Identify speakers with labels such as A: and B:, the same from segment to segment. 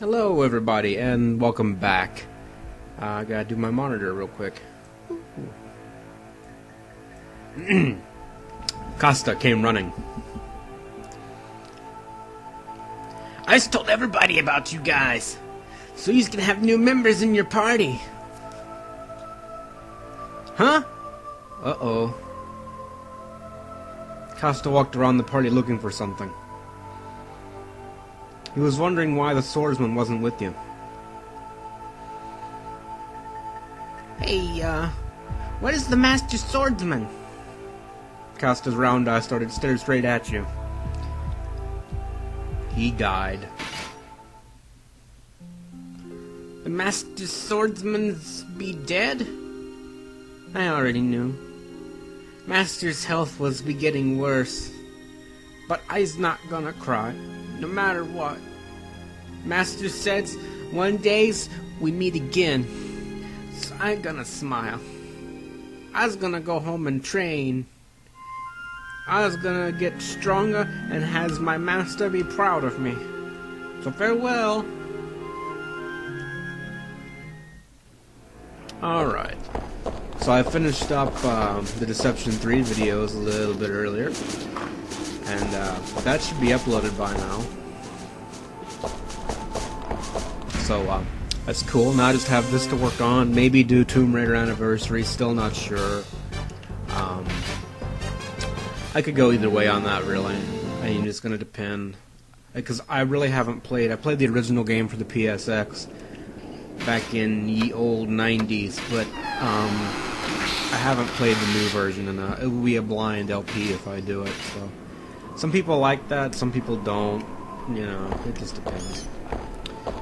A: Hello everybody and welcome back. I gotta do my monitor real quick. Costa came running. I just told everybody about you guys, so you can have new members in your party. Huh? Uh-oh. Costa walked around the party looking for something. He was wondering why the swordsman wasn't with you. Hey, what is the master swordsman? Costa's round eye stared straight at you. He died. The master swordsman's be dead? I already knew. Master's health was be getting worse. But I's not gonna cry, no matter what. Master says one days we meet again, so I gonna smile. I's gonna go home and train. I's gonna get stronger and has my master be proud of me. So farewell. Alright. So I finished up the Deception 3 videos a little bit earlier. And that should be uploaded by now. So that's cool. Now I just have this to work on. Maybe do Tomb Raider Anniversary. Still not sure. I could go either way on that, really. I mean, it's going to depend. Because I really haven't played. I played the original game for the PSX back in the old 90s, but I haven't played the new version, and it will be a blind LP if I do it. So some people like that, some people don't. You know, it just depends.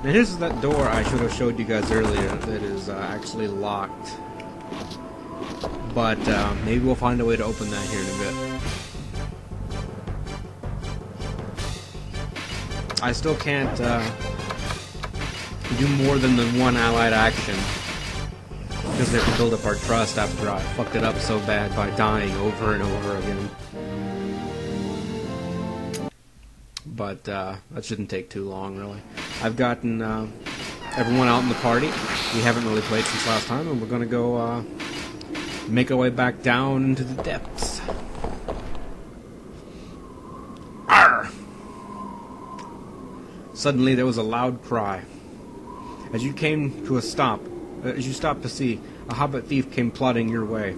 A: Now here's that door I should have showed you guys earlier that is actually locked. But maybe we'll find a way to open that here in a bit. I still can't do more than the one allied action, because they have to build up our trust after I fucked it up so bad by dying over and over again. But that shouldn't take too long, really. I've gotten everyone out in the party. We haven't really played since last time, and we're gonna go make our way back down into the depths. Arr! Suddenly there was a loud cry. As you came to a stop, as you stopped to see, a hobbit thief came plodding your way.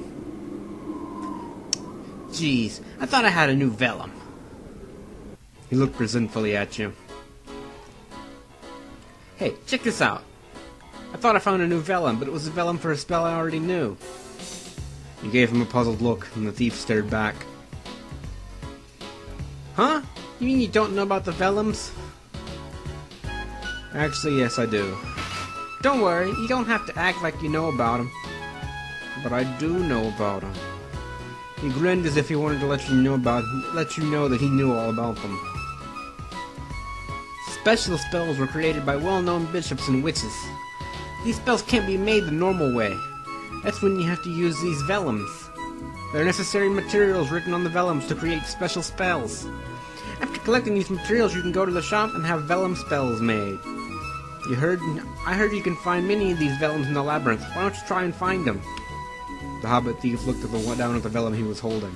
A: Jeez, I thought I had a new vellum. He looked resentfully at you. Hey, check this out. I thought I found a new vellum, but it was a vellum for a spell I already knew. You gave him a puzzled look, and the thief stared back. Huh? You mean you don't know about the vellums? Actually, yes, I do. Don't worry, you don't have to act like you know about them. But I do know about them. He grinned as if he wanted to let you know that he knew all about them. Special spells were created by well-known bishops and witches. These spells can't be made the normal way. That's when you have to use these vellums. There are necessary materials written on the vellums to create special spells. After collecting these materials, you can go to the shop and have vellum spells made. I heard you can find many of these vellums in the Labyrinth. Why don't you try and find them? The hobbit thief looked down at the vellum he was holding.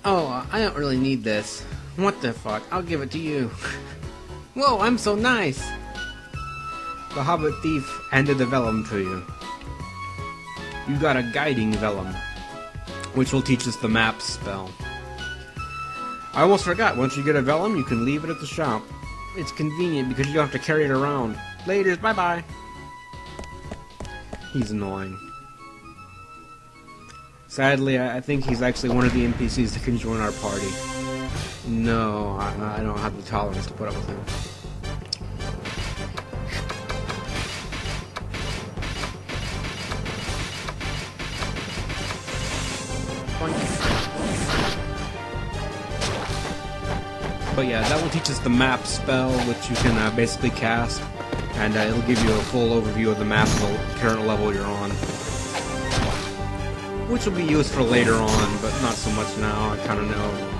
A: Oh, I don't really need this. What the fuck? I'll give it to you. Whoa, I'm so nice! The hobbit thief handed the vellum to you. You got a guiding vellum, which will teach us the map spell. I almost forgot, once you get a vellum, you can leave it at the shop. It's convenient because you don't have to carry it around. Laters, bye-bye! He's annoying. Sadly, I think he's actually one of the NPCs that can join our party. No, I don't have the tolerance to put up with him. But yeah, that will teach us the map spell, which you can basically cast, and it'll give you a full overview of the map of the current level you're on. Which will be used for later on, but not so much now. I kind of know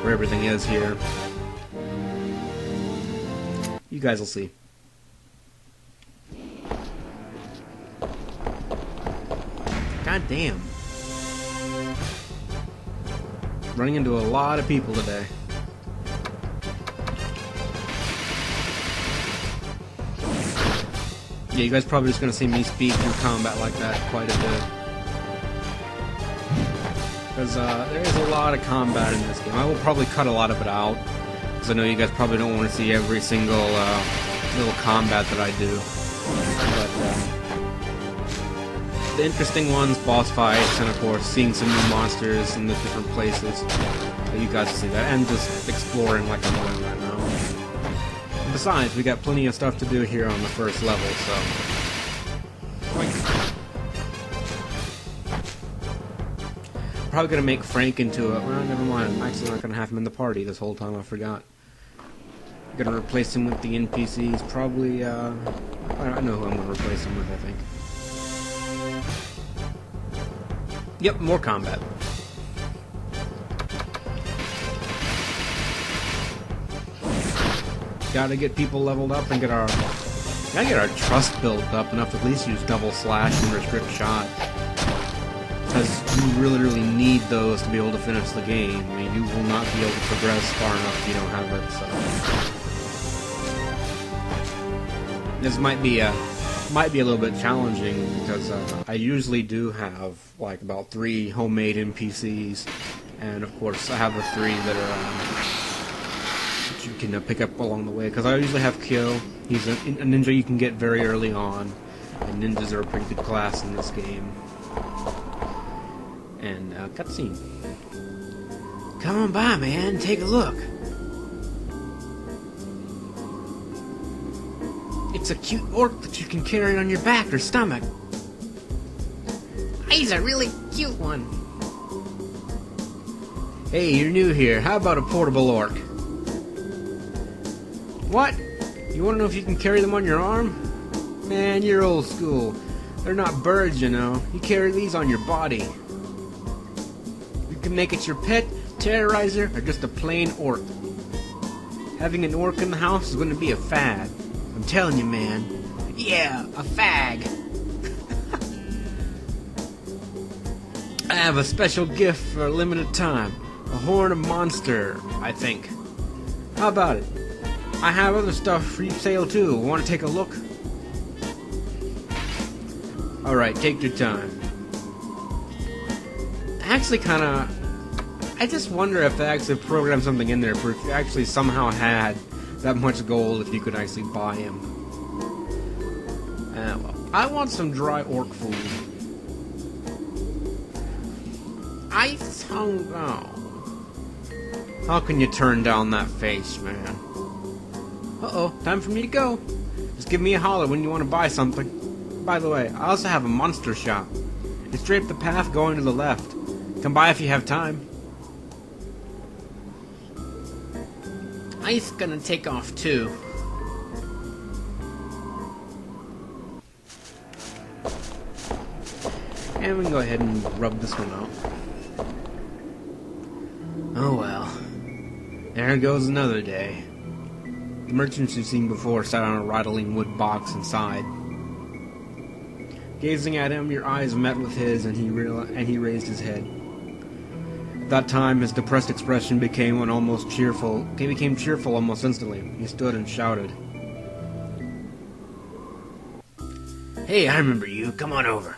A: where everything is here. You guys will see. God damn. Running into a lot of people today. Yeah, you guys probably just gonna see me speed through combat like that quite a bit. Because there is a lot of combat in this game. I will probably cut a lot of it out, because I know you guys probably don't want to see every single little combat that I do. But the interesting ones, boss fights, and of course seeing some new monsters in the different places. So you guys see that, and just exploring like I'm doing right now. Besides, we got plenty of stuff to do here on the first level, so... Probably gonna make Frank into a... Well, never mind. I'm actually not gonna have him in the party this whole time, I forgot. Gonna replace him with the NPCs, probably, I know who I'm gonna replace him with, I think. Yep, more combat. Gotta get people leveled up and gotta get our trust built up enough to at least use double slash and restrict shot. Because you really need those to be able to finish the game. I mean, you will not be able to progress far enough if you don't have it, so... This might be a little bit challenging, because I usually do have, like, about 3 homemade NPCs, and of course I have the 3 that are, you can pick up along the way, because I usually have Kyo. He's a ninja you can get very early on, and ninjas are a pretty good class in this game. And cutscene. Come on by, man, take a look. It's a cute orc that you can carry on your back or stomach. He's a really cute one. Hey, you're new here. How about a portable orc? What? You want to know if you can carry them on your arm? Man, you're old school. They're not birds, you know. You carry these on your body. You can make it your pet, terrorizer, or just a plain orc. Having an orc in the house is going to be a fad. I'm telling you, man. Yeah, a fag. I have a special gift for a limited time. A horn of monster, I think. How about it? I have other stuff for you sale too. Want to take a look? Alright, take your time. Actually I just wonder if they actually programmed something in there for if you actually somehow had that much gold if you could actually buy him. Well, I want some dry orc food. Ice hunger. How can you turn down that face, man? Uh-oh, time for me to go. Just give me a holler when you want to buy something. By the way, I also have a monster shop. It's straight up the path going to the left. Come by if you have time. Ice gonna take off too. And we can go ahead and rub this one out. Oh well. There goes another day. The merchants you've seen before sat on a rattling wood box inside. Gazing at him, your eyes met with his, and he raised his head. At that time, his depressed expression became cheerful almost instantly. He stood and shouted. Hey, I remember you. Come on over.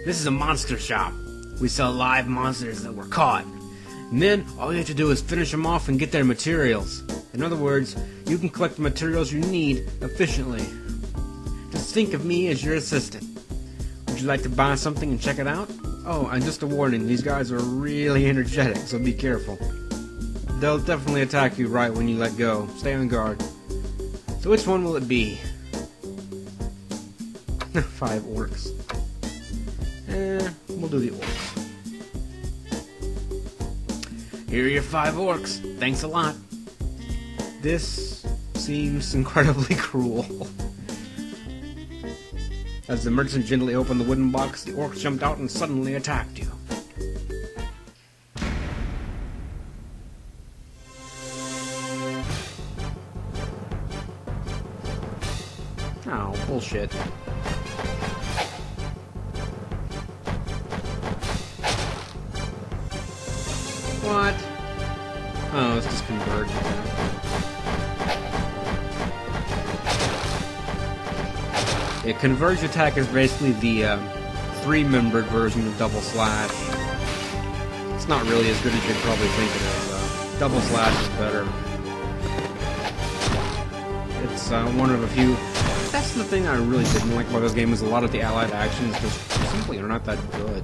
A: This is a monster shop. We sell live monsters that were caught. And then, all you have to do is finish them off and get their materials. In other words, you can collect the materials you need efficiently. Just think of me as your assistant. Would you like to buy something and check it out? Oh, and just a warning, these guys are really energetic, so be careful. They'll definitely attack you right when you let go. Stay on guard. So which one will it be? 5 orcs. We'll do the orcs. Here are your 5 orcs. Thanks a lot. This seems incredibly cruel. As the merchant gently opened the wooden box, the orc jumped out and suddenly attacked you. Oh, bullshit. What? Oh, it's just converged. Yeah, converged attack is basically the three-membered version of double slash. It's not really as good as you'd probably think it is, though. Double slash is better. It's one of a few. That's the thing I really didn't like about this game, is a lot of the allied actions just simply are not that good.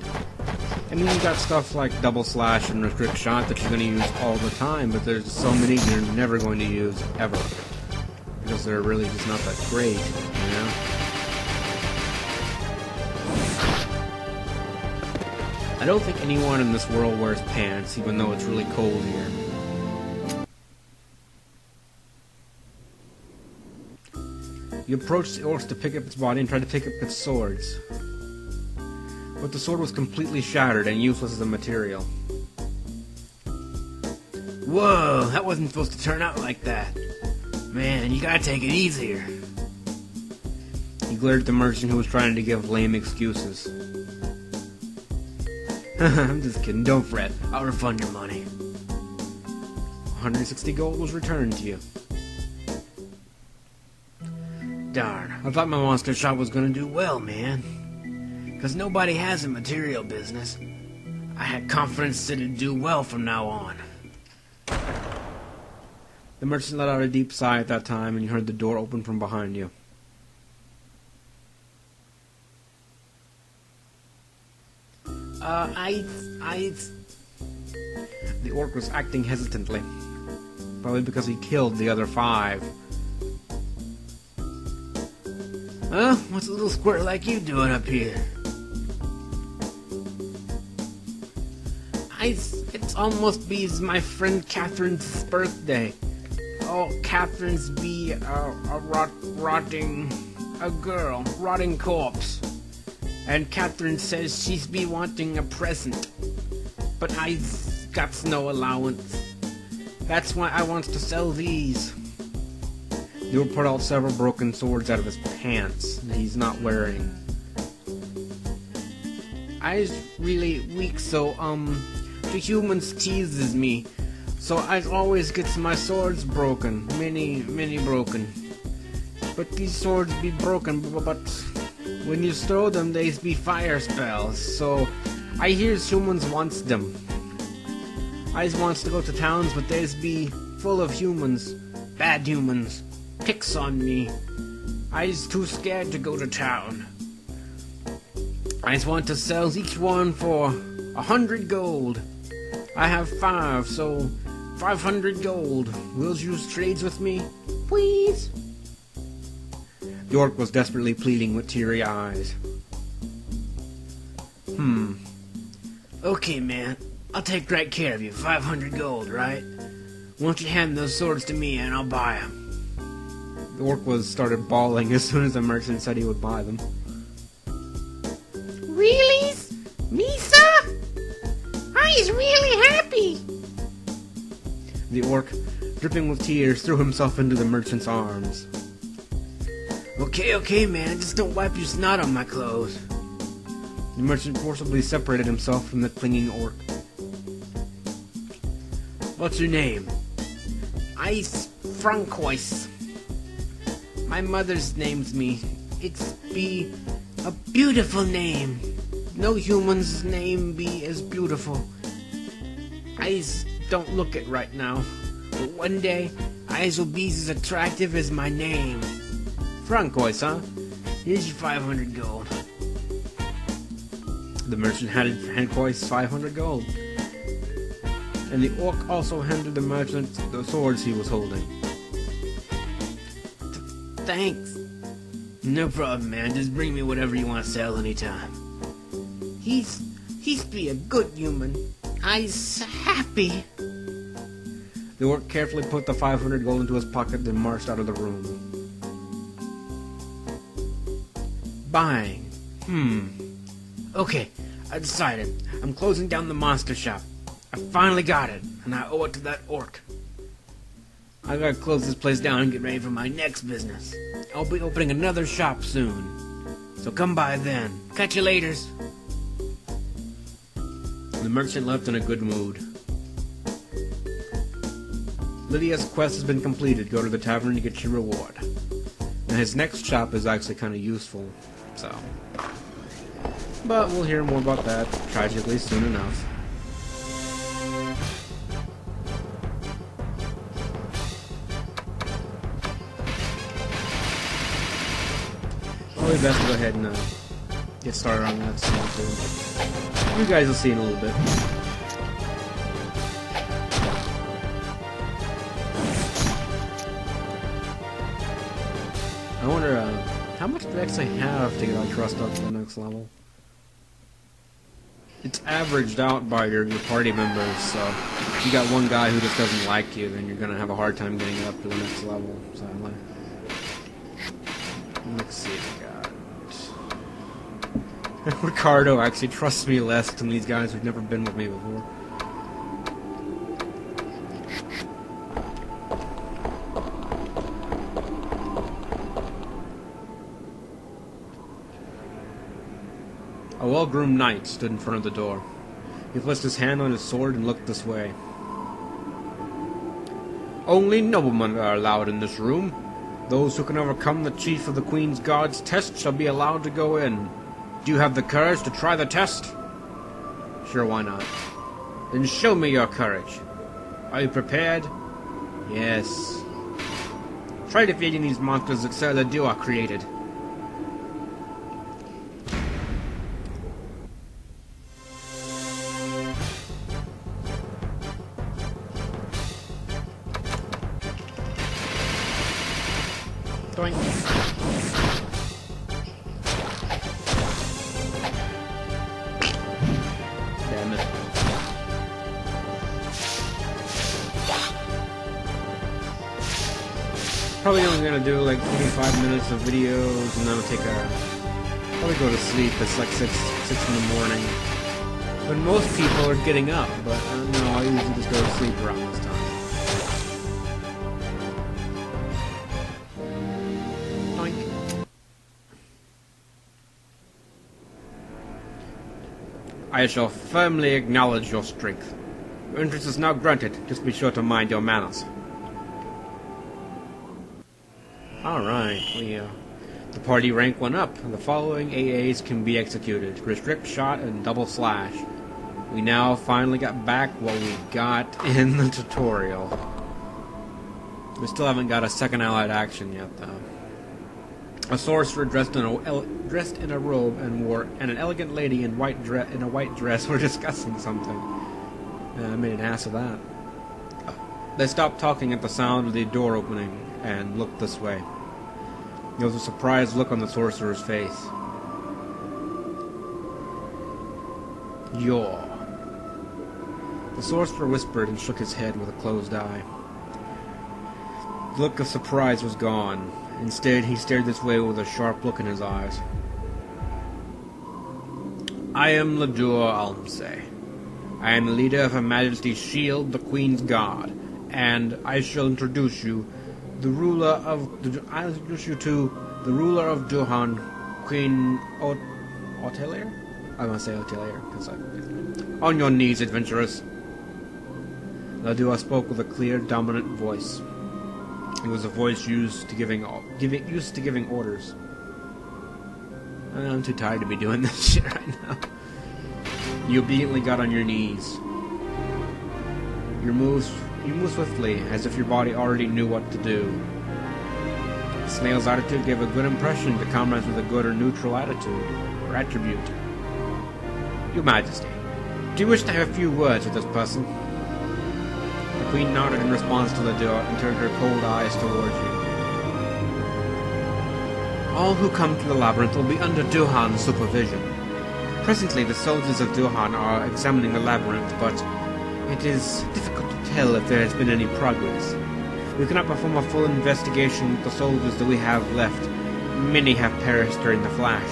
A: I mean, you got stuff like double slash and restrict shot that you're going to use all the time, but there's so many you're never going to use ever, because they're really just not that great, you know? I don't think anyone in this world wears pants, even though it's really cold here. You approached the orcs to pick up its body and tried to pick up its swords. But the sword was completely shattered and useless as a material. Whoa, that wasn't supposed to turn out like that. Man, you gotta take it easier. He glared at the merchant, who was trying to give lame excuses. I'm just kidding, don't fret. I'll refund your money. 160 gold was returned to you. Darn, I thought my monster shop was gonna do well, man. 'Cause nobody has a material business. I had confidence that it'd do well from now on. The merchant let out a deep sigh at that time, and you heard the door open from behind you. The orc was acting hesitantly. Probably because he killed the other 5. What's a little squirt like you doing up here? It's almost be my friend Catherine's birthday. Oh, Catherine's be rotting corpse. And Catherine says she's be wanting a present. But I's got no allowance. That's why I wants to sell these. He will put out several broken swords out of his pants that he's not wearing. I's really weak, so, the humans teases me. So I always gets my swords broken. Many broken. But these swords be broken, but when you throw them, they be fire spells. So I hear humans wants them. I wants to go to towns, but they's be full of humans. Bad humans. Picks on me. I's too scared to go to town. I want to sell each one for 100 gold. I have 5, so 500 gold. Will you trades with me? Please? The orc was desperately pleading with teary eyes. Okay, man. I'll take great care of you. 500 gold, right? Won't you hand those swords to me and I'll buy them? The orc started bawling as soon as the merchant said he would buy them. Really? Me, sir? I's really happy. The orc, dripping with tears, threw himself into the merchant's arms. Okay, man, just don't wipe your snot on my clothes. The merchant forcibly separated himself from the clinging orc. What's your name? I's Francois. My mother's name's me. It's be a beautiful name. No human's name be as beautiful. I's don't look it right now, but one day I's will be as attractive as my name. Francois, huh? Here's your 500 gold. The merchant handed Francois 500 gold. And the orc also handed the merchant the swords he was holding. Thanks. No problem, man. Just bring me whatever you want to sell anytime. He's be a good human. I's happy. The orc carefully put the 500 gold into his pocket, then marched out of the room. Buying. Okay, I decided. I'm closing down the monster shop. I finally got it, and I owe it to that orc. I gotta close this place down and get ready for my next business. I'll be opening another shop soon. So come by then. Catch you laters. The merchant left in a good mood. Lydia's quest has been completed. Go to the tavern to get your reward. And his next shop is actually kind of useful, so. But we'll hear more about that tragically soon enough. Probably best to go ahead and get started on that soon too. You guys will see in a little bit. I wonder how much do I actually have to get our trust up to the next level? It's averaged out by your party members, so if you got one guy who just doesn't like you, then you're gonna have a hard time getting it up to the next level, sadly. Let's see what we got. Ricardo actually trusts me less than these guys who've never been with me before. A well-groomed knight stood in front of the door. He placed his hand on his sword and looked this way. Only noblemen are allowed in this room. Those who can overcome the chief of the Queen's Guard's test shall be allowed to go in. Do you have the courage to try the test? Sure, why not? Then show me your courage. Are you prepared? Yes. Try defeating these monsters that Sir LeDua created. Doink. Damn it. Probably only gonna do like 45 minutes of videos and then I'll take probably go to sleep. It's like 6 in the morning. When most people are getting up, but no, I usually just go to sleep around this time. I shall firmly acknowledge your strength. Your entrance is now granted. Just be sure to mind your manners. Alright, the party rank went up. The following AAs can be executed. Restrict, shot, and double slash. We now finally got back what we got in the tutorial. We still haven't got a second allied action yet, though. A sorcerer dressed in a robe and an elegant lady in a white dress were discussing something. I made an ass of that. They stopped talking at the sound of the door opening and looked this way. There was a surprised look on the sorcerer's face. Yaw. The sorcerer whispered and shook his head with a closed eye. The look of surprise was gone. Instead, he stared this way with a sharp look in his eyes. I am LeDua Almsay. I am the leader of Her Majesty's Shield, the Queen's Guard, and I shall introduce you to the ruler of Duhan, Queen Otelier? I want to say Otelier, because on your knees, adventurers. LeDua spoke with a clear, dominant voice. It was a voice used to giving orders. I'm too tired to be doing this shit right now. You obediently got on your knees. You moved swiftly, as if your body already knew what to do. The snail's attitude gave a good impression to comrades with a good or neutral attitude, or attribute. Your Majesty, do you wish to have a few words with this person? The Queen nodded in response to LeDua and turned her cold eyes towards you. All who come to the Labyrinth will be under Duhan's supervision. Presently, the soldiers of Duhan are examining the Labyrinth, but it is difficult to tell if there has been any progress. We cannot perform a full investigation with the soldiers that we have left. Many have perished during the flash.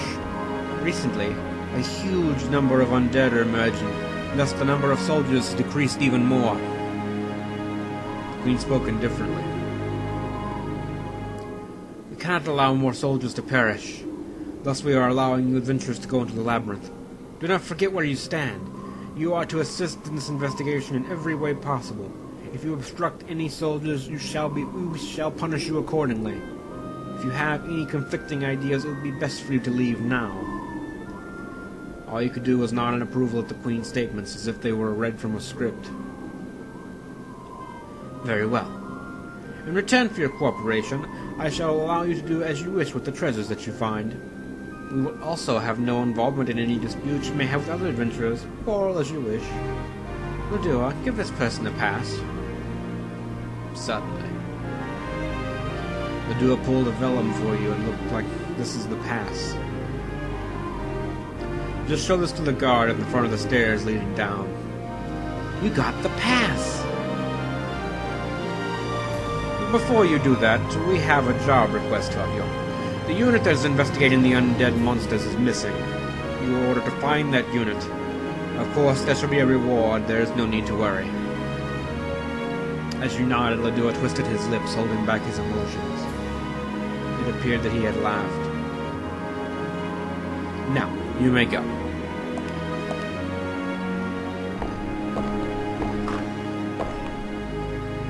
A: Recently, a huge number of undead are emerging, thus the number of soldiers decreased even more. The Queen spoke indifferently. cannot allow more soldiers to perish. Thus we are allowing you adventurers to go into the Labyrinth. Do not forget where you stand. You are to assist in this investigation in every way possible. If you obstruct any soldiers, we shall punish you accordingly. If you have any conflicting ideas, it would be best for you to leave now. All you could do was nod in approval at the Queen's statements, as if they were read from a script. Very well. In return for your cooperation, I shall allow you to do as you wish with the treasures that you find. We will also have no involvement in any disputes you may have with other adventurers, or as you wish. LeDua, give this person a pass. Suddenly. LeDua pulled a vellum for you and looked like this is the pass. Just show this to the guard at the front of the stairs leading down. You got the pass! Before you do that, we have a job request of you. The unit that is investigating the undead monsters is missing. You are ordered to find that unit. Of course, there shall be a reward. There is no need to worry. As you nodded, LeDua twisted his lips, holding back his emotions. It appeared that he had laughed. Now, you may go.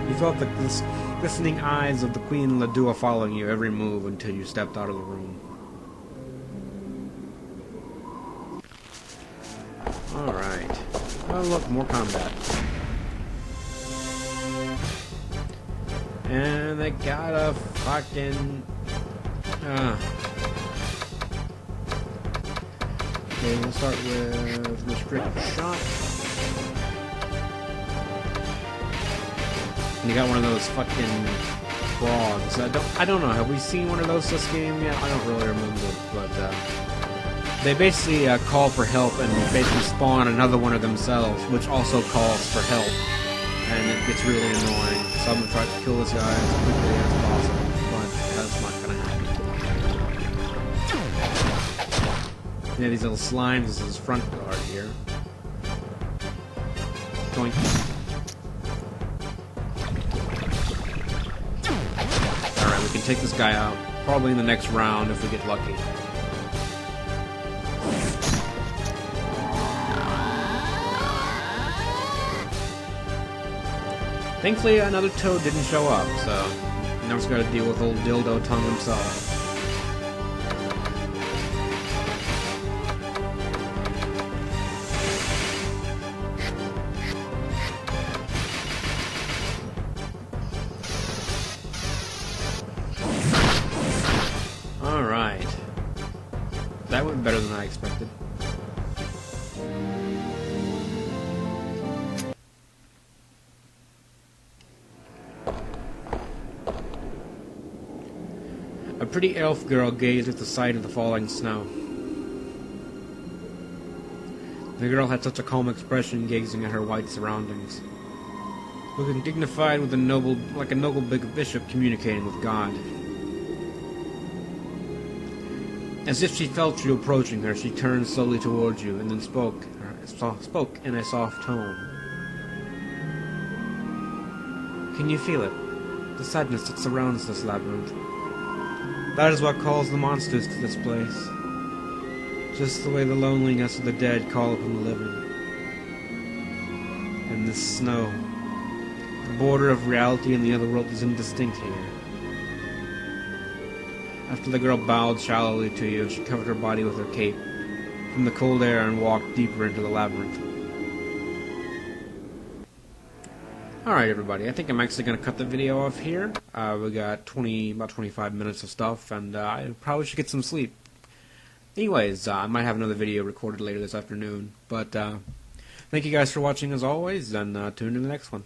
A: You felt the glistening eyes of the Queen LeDua following you every move until you stepped out of the room. Alright. Oh look, more combat. And they got a fucking... Okay, we'll start with restrict shot. And you got one of those fucking frogs. I don't know. Have we seen one of those this game yet? I don't really remember, but they basically call for help and basically spawn another one of themselves, which also calls for help, and it gets really annoying. So I'm gonna try to kill this guy as quickly as possible, but that's not gonna happen. Yeah, these little slimes. This is his front guard here. Doink. We can take this guy out, probably in the next round if we get lucky. Thankfully, another toad didn't show up, so now we've got to deal with old Dildo Tongue himself. Alright. That went better than I expected. A pretty elf girl gazed at the sight of the falling snow. The girl had such a calm expression gazing at her white surroundings, looking dignified with like a noble big bishop communicating with God. As if she felt you approaching her, she turned slowly towards you and then spoke in a soft tone. Can you feel it? The sadness that surrounds this labyrinth. That is what calls the monsters to this place. Just the way the loneliness of the dead call upon the living. And this snow. The border of reality and the other world is indistinct here. After the girl bowed shallowly to you, she covered her body with her cape from the cold air and walked deeper into the labyrinth. Alright everybody, I think I'm actually going to cut the video off here. We got about 25 minutes of stuff, and I probably should get some sleep. Anyways, I might have another video recorded later this afternoon, but thank you guys for watching as always, and tune in to the next one.